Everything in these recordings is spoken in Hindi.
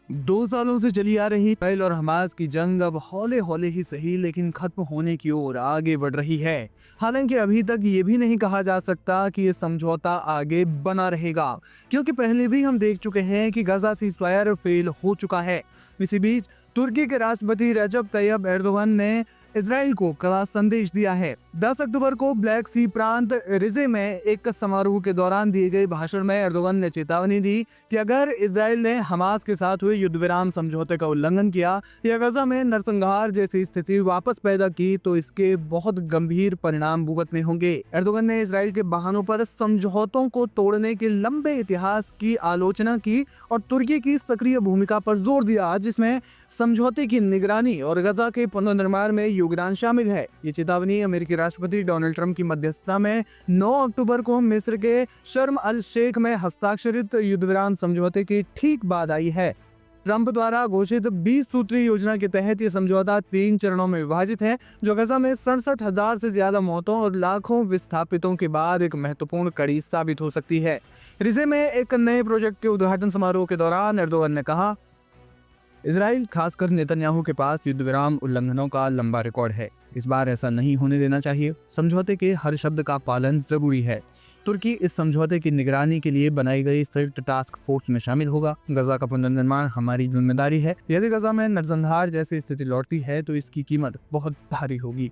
2 सालों से चली आ रही इसराइल और हमास की जंग अब हौले हौले ही सही लेकिन खत्म होने की ओर आगे बढ़ रही है। हालांकि अभी तक ये भी नहीं कहा जा सकता कि ये समझौता आगे बना रहेगा, क्योंकि पहले भी हम देख चुके हैं कि गजा सीज़फायर फेल हो चुका है। इसी बीच तुर्की के राष्ट्रपति रजब तैयब एर्दोगन ने इसराइल को कड़ा संदेश दिया है। 10 अक्टूबर को ब्लैक सी प्रांत रिजे में एक समारोह के दौरान दिए गए भाषण में एर्दोगन ने चेतावनी दी कि अगर इसराइल ने हमास के साथ हुए युद्ध विराम समझौते का उल्लंघन किया या गजा में नरसंहार जैसी स्थिति वापस पैदा की तो इसके बहुत गंभीर परिणाम भुगतने होंगे। एर्दोगन ने इसराइल के बहानों पर समझौतों को तोड़ने के लंबे इतिहास की आलोचना की और तुर्की की सक्रिय भूमिका पर जोर दिया, जिसमें समझौते की निगरानी और गजा के पुनर्निर्माण में योगदान शामिल है। ये चेतावनी अमेरिकी राष्ट्रपति डोनाल्ड ट्रंप की मध्यस्थता में 9 अक्टूबर को मिस्र के शर्म अल शेख में हस्ताक्षरित युद्ध विराम समझौते के ठीक बाद आई है। ट्रंप द्वारा घोषित 20 सूत्री योजना के तहत ये समझौता 3 चरणों में विभाजित है, जो गजा में 67,000 से ज्यादा मौतों और लाखों विस्थापितों के बाद एक महत्वपूर्ण कड़ी साबित हो सकती है। रिजे में एक नए प्रोजेक्ट के उद्घाटन समारोह के दौरान एर्दोगन ने कहा, इसराइल खासकर नेतन्याहू के पास युद्ध विराम उल्लंघनों का लंबा रिकॉर्ड है। इस बार ऐसा नहीं होने देना चाहिए। समझौते के हर शब्द का पालन जरूरी है। तुर्की इस समझौते की निगरानी के लिए बनाई गई संयुक्त टास्क फोर्स में शामिल होगा। गजा का पुनर्निर्माण हमारी जिम्मेदारी है। यदि गजा में नरसंहार जैसी स्थिति लौटती है तो इसकी कीमत बहुत भारी होगी।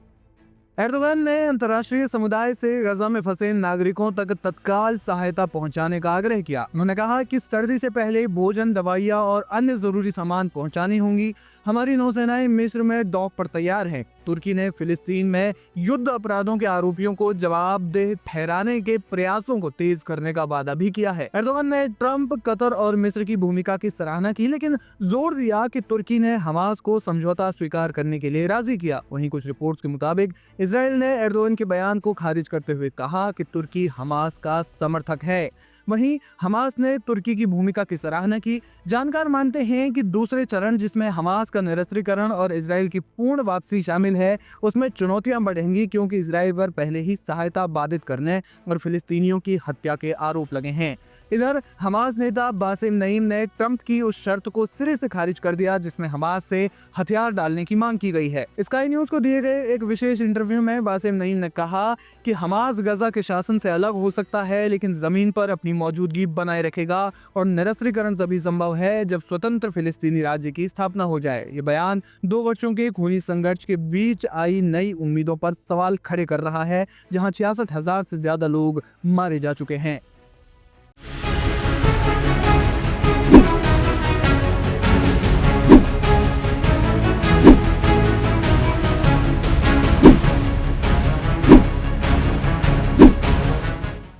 एर्दोगन ने अंतर्राष्ट्रीय समुदाय से गजा में फंसे नागरिकों तक तत्काल सहायता पहुंचाने का आग्रह किया। उन्होंने कहा कि सर्दी से पहले भोजन, दवाइयां और अन्य जरूरी सामान पहुंचानी होंगी। हमारी नौसेनाएं मिस्र में डॉक पर तैयार हैं। तुर्की ने फिलिस्तीन में युद्ध अपराधों के आरोपियों को जवाबदेह ठहराने के प्रयासों को तेज करने का वादा भी किया है। एर्दोगन ने ट्रंप, कतर और मिस्र की भूमिका की सराहना की, लेकिन जोर दिया कि तुर्की ने हमास को समझौता स्वीकार करने के लिए राजी किया। वहीं कुछ रिपोर्ट्स के मुताबिक इसराइल ने एर्दोगन के बयान को खारिज करते हुए कहा कि तुर्की हमास का समर्थक है। वहीं हमास ने तुर्की की भूमिका की सराहना की। जानकार मानते हैं कि दूसरे चरण, जिसमें हमास का निरस्त्रीकरण और इसराइल की पूर्ण वापसी शामिल है, उसमें चुनौतियां बढ़ेंगी, क्योंकि इसराइल पर पहले ही सहायता बाधित करने और फिलिस्तीनियों की हत्या के आरोप लगे हैं। इधर हमास नेता बासिम नईम ने ट्रंप की उस शर्त को सिरे से खारिज कर दिया जिसमें हमास से हथियार डालने की मांग की गई है। स्काई न्यूज को दिए गए एक विशेष इंटरव्यू में बासिम नईम ने कहा कि हमास गजा के शासन से अलग हो सकता है, लेकिन जमीन पर अपनी मौजूदगी बनाए रखेगा और निरस्त्रीकरण तभी संभव है जब स्वतंत्र फिलिस्तीनी राज्य की स्थापना हो जाए। ये बयान 2 वर्षों के खूनी संघर्ष के बीच आई नई उम्मीदों पर सवाल खड़े कर रहा है, जहां 66,000 से ज्यादा लोग मारे जा चुके हैं।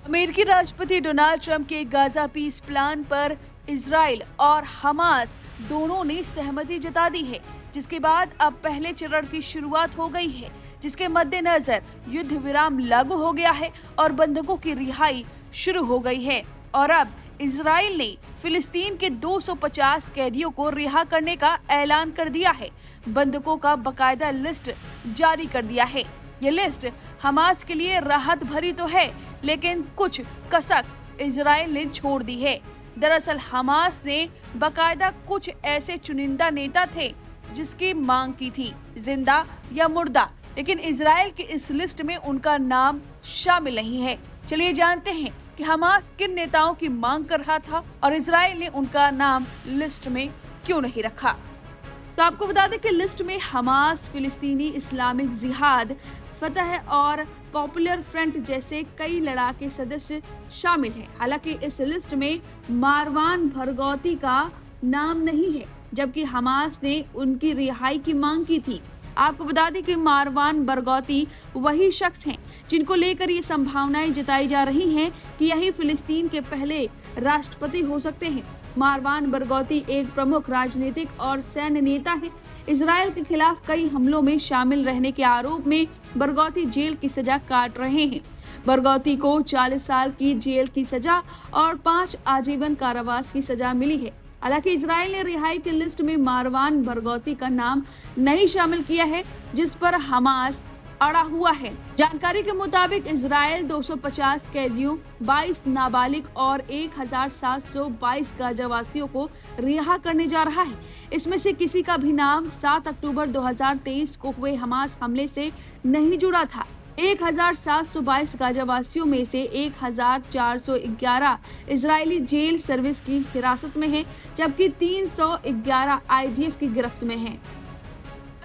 अमेरिकी राष्ट्रपति डोनाल्ड ट्रंप के गाजा पीस प्लान पर इजराइल और हमास दोनों ने सहमति जता दी है, जिसके बाद अब पहले चरण की शुरुआत हो गई है, जिसके मद्देनजर युद्ध विराम लागू हो गया है और बंधकों की रिहाई शुरू हो गई है। और अब इजराइल ने फिलिस्तीन के 250 कैदियों को रिहा करने का ऐलान कर दिया है। बंधकों का बकायदा लिस्ट जारी कर दिया है। ये लिस्ट हमास के लिए राहत भरी तो है, लेकिन कुछ कसक इजराइल ने छोड़ दी है। दरअसल हमास ने बकायदा कुछ ऐसे चुनिंदा नेता थे जिसकी मांग की थी, जिंदा या मुर्दा, लेकिन इजराइल की इस लिस्ट में उनका नाम शामिल नहीं है। चलिए जानते हैं कि हमास किन नेताओं की मांग कर रहा था और इजराइल ने उनका नाम लिस्ट में क्यों नहीं रखा। तो आपको बता दें कि लिस्ट में हमास, फिलिस्तीनी इस्लामिक जिहाद, फतह और पॉपुलर फ्रंट जैसे कई लड़ाके सदस्य शामिल हैं। हालांकि इस लिस्ट में मारवान भरगौती का नाम नहीं है, जबकि हमास ने उनकी रिहाई की मांग की थी। आपको बता दें कि मारवान बरगौती वही शख्स हैं जिनको लेकर ये संभावनाएं जताई जा रही हैं कि यही फिलिस्तीन के पहले राष्ट्रपति हो सकते हैं। मारवान बरगौती एक प्रमुख राजनीतिक और सैन्य नेता है। इजराइल के खिलाफ कई हमलों में शामिल रहने के आरोप में बरगौती जेल की सजा काट रहे हैं। बरगौती को 40 साल की जेल की सजा और 5 आजीवन कारावास की सजा मिली है। हालांकि इजराइल ने रिहाई की लिस्ट में मारवान बरगौती का नाम नहीं शामिल किया है, जिस पर हमास अड़ा हुआ है। जानकारी के मुताबिक इजराइल 250 कैदियों, 22 नाबालिग और 1722 गाजावासियों को रिहा करने जा रहा है। इसमें से किसी का भी नाम 7 अक्टूबर 2023 को हुए हमास हमले से नहीं जुड़ा था। 1722 गाजावासियों में से 1411 इजरायली जेल सर्विस की हिरासत में हैं, जबकि 311 आईडीएफ की गिरफ्त में हैं।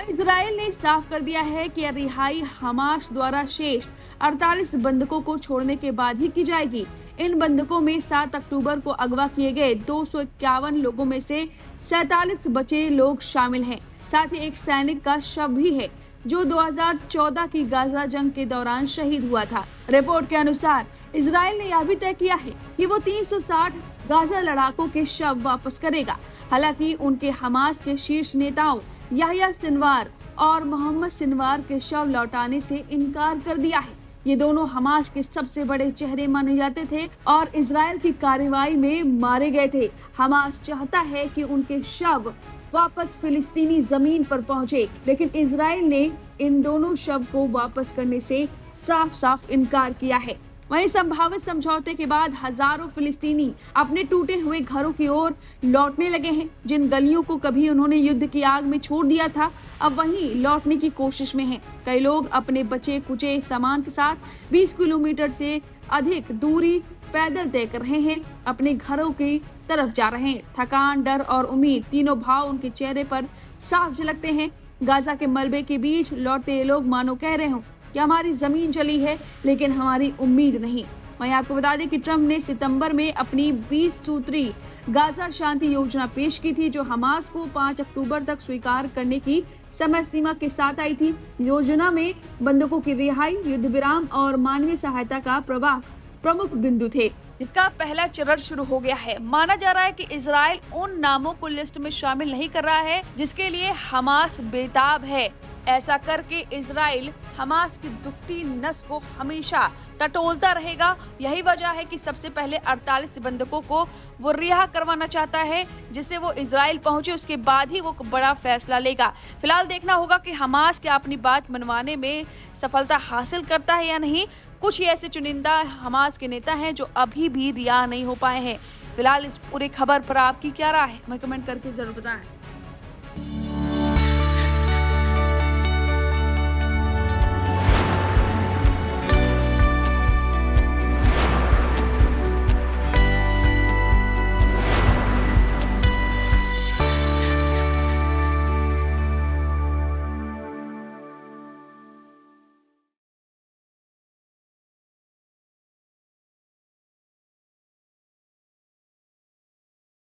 इजराइल ने साफ कर दिया है कि रिहाई हमास द्वारा शेष 48 बंधकों को छोड़ने के बाद ही की जाएगी। इन बंधकों में 7 अक्टूबर को अगवा किए गए 251 लोगों में से 47 बचे लोग शामिल हैं। साथ ही एक सैनिक का शव भी है जो 2014 की गाजा जंग के दौरान शहीद हुआ था। रिपोर्ट के अनुसार इजराइल ने यह भी तय किया है कि वो 360 गाजा लड़ाकों के शव वापस करेगा। हालांकि उनके हमास के शीर्ष नेताओं याह्या सिनवार और मोहम्मद सिनवार के शव लौटाने से इनकार कर दिया है। ये दोनों हमास के सबसे बड़े चेहरे माने जाते थे और इजराइल की कार्रवाई में मारे गए थे। हमास चाहता है कि उनके शव वापस फिलिस्तीनी जमीन पर पहुंचे, लेकिन इजराइल ने इन दोनों शव को वापस करने से साफ साफ इनकार किया है। वहीं संभावित समझौते के बाद हजारों फिलिस्तीनी अपने टूटे हुए घरों की ओर लौटने लगे हैं। जिन गलियों को कभी उन्होंने युद्ध की आग में छोड़ दिया था, अब वहीं लौटने की कोशिश में हैं। कई लोग अपने बचे कुचे सामान के साथ 20 किलोमीटर से अधिक दूरी पैदल तय कर रहे हैं, अपने घरों की तरफ जा रहे हैं। थकान, डर और उम्मीद तीनों भाव उनके चेहरे पर साफ झलकते हैं। गाजा के मलबे के बीच लौटते ये लोग मानो कह रहे हों कि हमारी जमीन चली है लेकिन हमारी उम्मीद नहीं। वहीं आपको बता दें कि ट्रंप ने सितंबर में अपनी 20 सूत्री गाजा शांति योजना पेश की थी, जो हमास को 5 अक्टूबर तक स्वीकार करने की समय सीमा के साथ आई थी। योजना में बंधकों की रिहाई, युद्ध विराम और मानवीय सहायता का प्रवाह प्रमुख बिंदु थे। इसका पहला चरण शुरू हो गया है। माना जा रहा है कि इजराइल उन नामों को लिस्ट में शामिल नहीं कर रहा है जिसके लिए हमास बेताब है। ऐसा करके इजराइल हमास की दुखती नस को हमेशा टटोलता रहेगा। यही वजह है कि सबसे पहले 48 बंधकों को वो रिहा करवाना चाहता है, जिससे वो इजराइल पहुंचे, उसके बाद ही वो बड़ा फैसला लेगा। फिलहाल देखना होगा कि हमास क्या अपनी बात मनवाने में सफलता हासिल करता है या नहीं। कुछ ही ऐसे चुनिंदा हमास के नेता हैं जो अभी भी रिहा नहीं हो पाए हैं। फिलहाल इस पूरी खबर पर आपकी क्या राय है, हमें कमेंट करके जरूर बताएं।